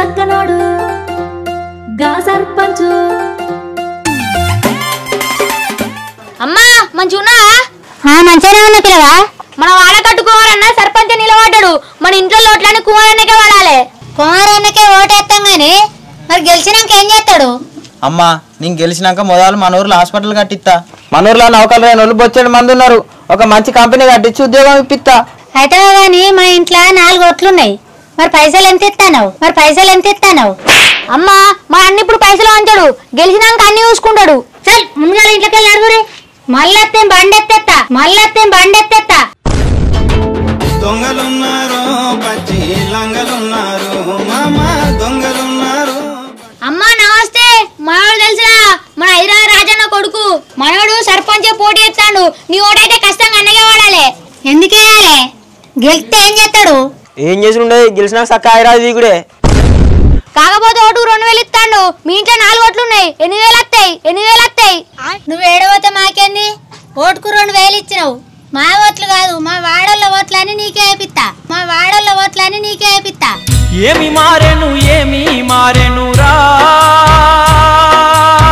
సక్కనోడు గా సర్పంచు. అమ్మా మంచిగున్నా? మంచిగానే ఉన్నా పిల్లగా. మన వాడ కట్టుకోవాలన్నా సర్పంచ్ నిలబడ్డాడు. మన ఇంట్లో ఓట్లని కుమారన్నకే వాడాలి. కుమారన్నకే ఓటేస్తాం గాని మరి గెలిచినాక ఏం చేస్తాడు? అమ్మా నేను గెలిచినాక మొదలు మన ఊర్లో హాస్పిటల్ కట్టిస్తా. మన ఊర్లో నౌకలు లేని వాళ్ళు బొచ్చేడు మంది ఉన్నారు. ఒక మంచి కంపెనీ కట్టించి ఉద్యోగం ఇప్పిస్తా. అయితే గాని మా ఇంట్లో 4 ఓట్లున్నాయి. మరి పైసలు ఎంత ఇస్తానవు? అమ్మా మా అన్న ఇప్పుడు పైసలు అంటాడు. గెలిచినాక అన్ని చూసుకుంటాడు. చల్ ముందుగా ఇంట్లోకి వెళ్ళి అడుగురే. మళ్ళొత్తే బండెత్తేస్తా. దొంగలున్నారు, పచ్చి లంగలున్నారు, మామా దొంగలున్నారు. అమ్మా నమస్తే. మనోడు తెలుసురా, మన హైదరాబాద్ రాజన్న కొడుకు. మనోడు సర్పంచ్ పోటీ ఎత్తాడు. నీ ఓటైతే కష్టంగా అన్నగే వాడాలి. ఎందుకేయాలి? గెలిస్తే ఏం చేస్తాడు? ఏం చేసి ఉండేది గెలిచినాక చక్క హైదరాబాద్ దిగుడే. కాకపోతే ఓటు 2000 ఇస్తాడు. మీ ఇంట్లో 4 ఓట్లు ఉన్నాయి. 8000 వస్తాయి. నువ్వు ఏడవతే మాకేంది? ఓటుకు 2000 ఇచ్చినావు. మా ఓట్లు కాదు, మా వాడోళ్ళ ఓట్లని నీకే వేపిస్తా. ఏమి మారెను రా